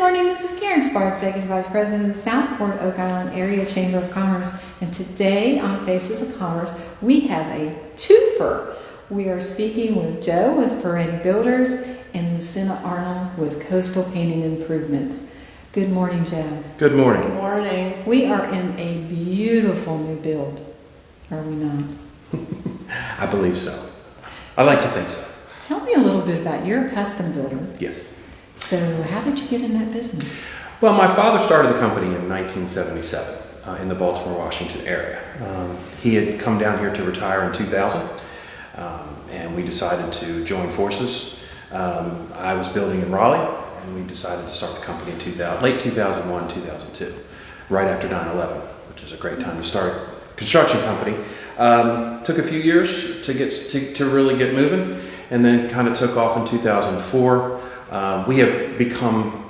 morning, this is Karen Spar, Executive Vice President of the Southport Oak Island Area Chamber of Commerce, and today on Faces of Commerce, we have a twofer. We are speaking with Joe with Firetti Builders and Lucinda Arnold with Coastal Painting Improvements. Good morning, Joe. Good morning. Good morning. We are in a beautiful new build, are we not? I believe so. I like to think so. Tell me a little bit about, you're a custom builder. Yes. So how did you get in that business? Well, my father started the company in 1977 in the Baltimore, Washington area. He had come down here to retire in 2000, and we decided to join forces. I was building in Raleigh, and we decided to start the company in late 2001, 2002, right after 9/11, which is a great time to start a construction company. Took a few years to really get moving, and then kind of took off in 2004. We have become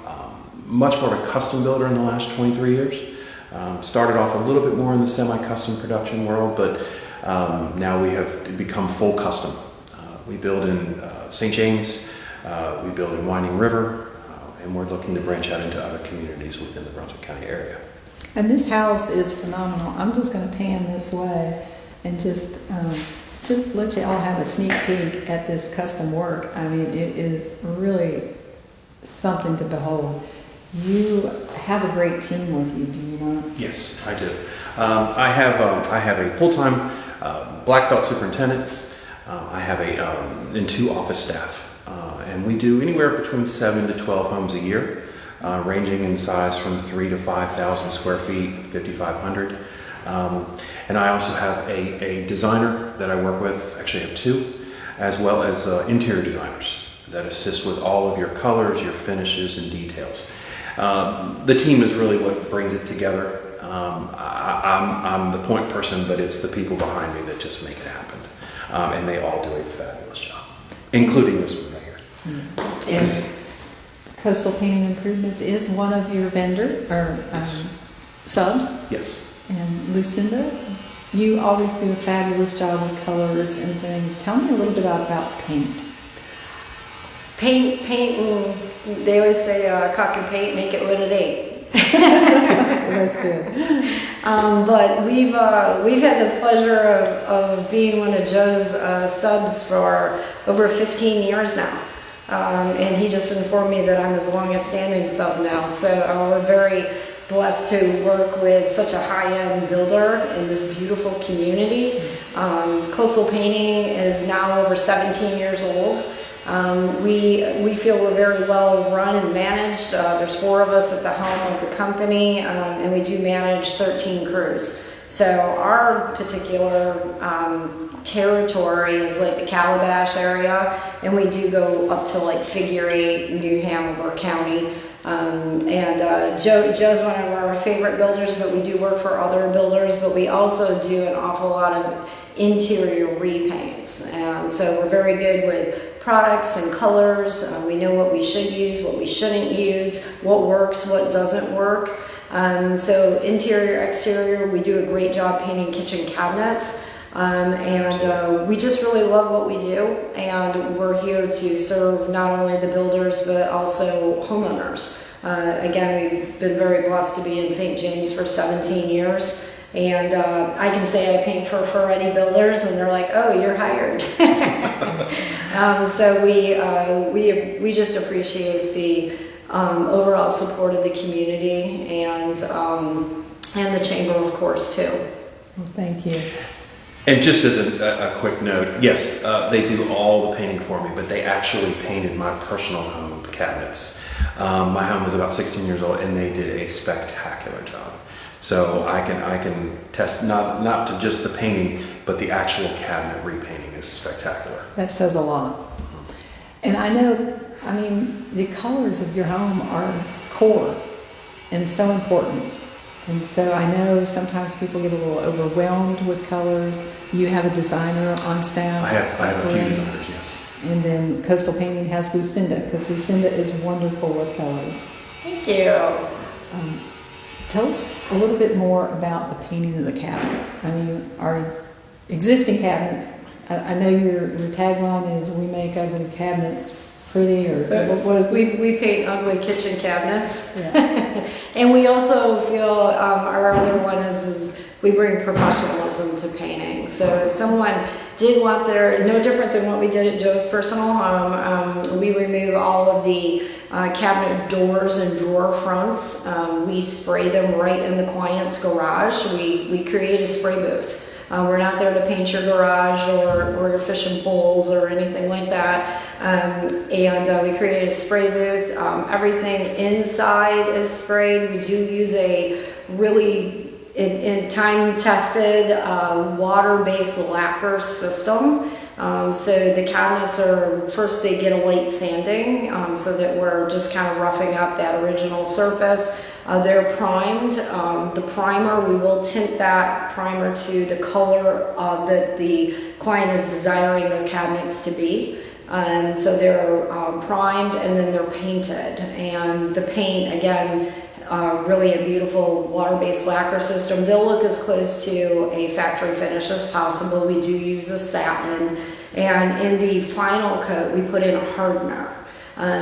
much more of a custom builder in the last 23 years. Started off a little bit more in the semi-custom production world, but now we have become full custom. We build in St. James, we build in Winding River, and we're looking to branch out into other communities within the Brunswick County area. And this house is phenomenal. I'm just going to pan this way and just let you all have a sneak peek at this custom work. I mean, it is really something to behold. You have a great team with you, do you not? Yes, I do. I have a full-time black belt superintendent. I have and 2 office staff, and we do anywhere between 7 to 12 homes a year, ranging in size from 3 to 5,000 square feet, 5,500. And I also have a designer that I work with, actually I have 2, as well as interior designers that assist with all of your colors, your finishes, and details. The team is really what brings it together. I'm the point person, but it's the people behind me that just make it happen. And they all do a fabulous job, including this one right here. And Coastal Painting Improvements is one of your subs. Yes. And Lucinda, you always do a fabulous job with colors and things. Tell me a little bit about paint. Painting, they always say, cock your paint, make it what it ain't. That's good. But we've had the pleasure of being one of Joe's subs for over 15 years now. And he just informed me that I'm his longest standing sub now. So we're very blessed to work with such a high-end builder in this beautiful community. Coastal Painting is now over 17 years old. We feel we're very well run and managed. There's 4 of us at the helm of the company, and we do manage 13 crews. So our particular territory is like the Calabash area, and we do go up to like Figure 8, New Hanover County. Joe's one of our favorite builders, but we do work for other builders, but we also do an awful lot of interior repaints. And so we're very good with products and colors. We know what we should use, what we shouldn't use, what works, what doesn't work. So interior, exterior, we do a great job painting kitchen cabinets. We just really love what we do, and we're here to serve not only the builders but also homeowners. Again, we've been very blessed to be in St. James for 17 years, and I can say I paint for Firetti Builders, and they're like, "Oh, you're hired." So we just appreciate the overall support of the community and the chamber, of course, too. Well, thank you. And just as a quick note, yes, they do all the painting for me, but they actually painted my personal home cabinets. My home was about 16 years old, and they did a spectacular job. So I can test not to just the painting, but the actual cabinet repainting is spectacular. That says a lot. And I mean, the colors of your home are core and so important. And so I know sometimes people get a little overwhelmed with colors. You have a designer on staff. I have a few designers, yes. And then Coastal Painting has Lucinda, because Lucinda is wonderful with colors. Thank you. Tell us a little bit more about the painting of the cabinets. I mean, our existing cabinets, I know your tagline is "We make ugly cabinets pretty, or what is it? We paint ugly kitchen cabinets. Yeah. And we also feel, our other one is we bring professionalism to painting. So if someone did want their, no different than what we did at Joe's Personal Home, we remove all of the cabinet doors and drawer fronts. We spray them right in the client's garage. We create a spray booth. We're not there to paint your garage or your fishing poles or anything like that. And we create a spray booth. Everything inside is sprayed. We do use a really time-tested water-based lacquer system. So the cabinets first they get a light sanding so that we're just kind of roughing up that original surface. They're primed. The primer, we will tint that primer to the color that the client is desiring their cabinets to be. So they're primed and then they're painted. And the paint, again, really a beautiful water-based lacquer system. They'll look as close to a factory finish as possible. We do use a satin. And in the final coat, we put in a hardener.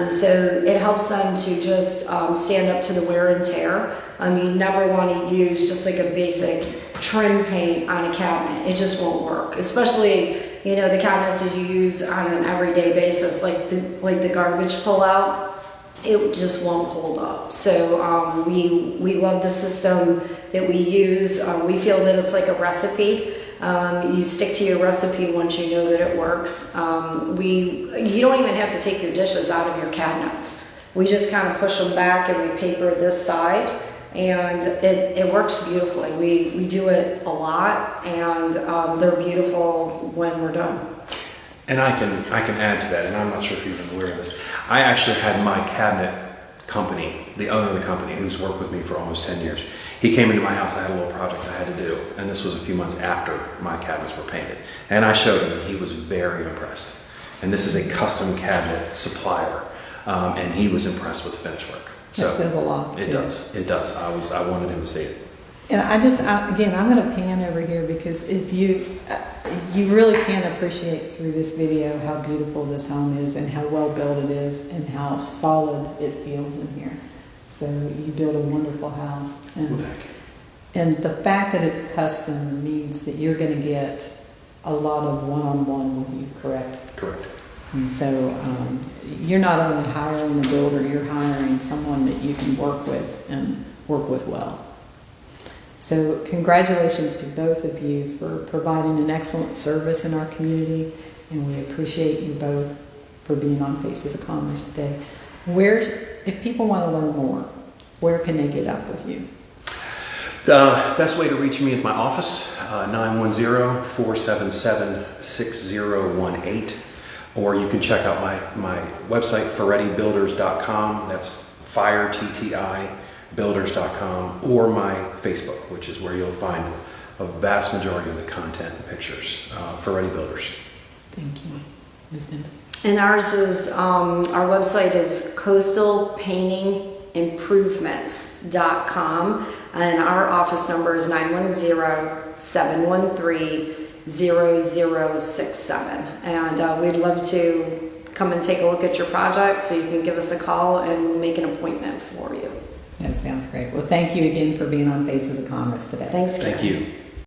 So it helps them to just stand up to the wear and tear. You never want to use just like a basic trim paint on a cabinet. It just won't work, especially the cabinets that you use on an everyday basis, like the garbage pull-out. It just won't hold up. So we love the system that we use. We feel that it's like a recipe. You stick to your recipe once you know that it works. You don't even have to take your dishes out of your cabinets. We just kind of push them back and we paper this side, and it works beautifully. We do it a lot, and they're beautiful when we're done. And I can add to that, and I'm not sure if you've been aware of this. I actually had my cabinet company, the owner of the company, who's worked with me for almost 10 years. He came into my house, I had a little project I had to do, and this was a few months after my cabinets were painted. And I showed him, and he was very impressed. And this is a custom cabinet supplier, and he was impressed with the finish work. That says a lot. It does. I wanted him to see it. And again, I'm going to pan over here because if you really can appreciate through this video how beautiful this home is and how well built it is and how solid it feels in here. So you build a wonderful house. And, well, thank you. And the fact that it's custom means that you're going to get a lot of one-on-one with you, correct? Correct. And so you're not only hiring a builder, you're hiring someone that you can work with and work with well. So congratulations to both of you for providing an excellent service in our community, and we appreciate you both for being on Faces of Commerce today. If people want to learn more, where can they get up with you? The best way to reach me is my office, 910-477-6018, or you can check out my website, FierettiBuilders.com. That's fire, TTI, builders.com, or my Facebook, which is where you'll find a vast majority of the content and pictures, Firetti Builders. Thank you. Lucinda. And ours is, our website is coastalpaintingimprovements.com, and our office number is 910-713-0067. And we'd love to come and take a look at your project, so you can give us a call and make an appointment for you. That sounds great. Well, thank you again for being on Faces of Commerce today. Thanks, Karen. Thank you.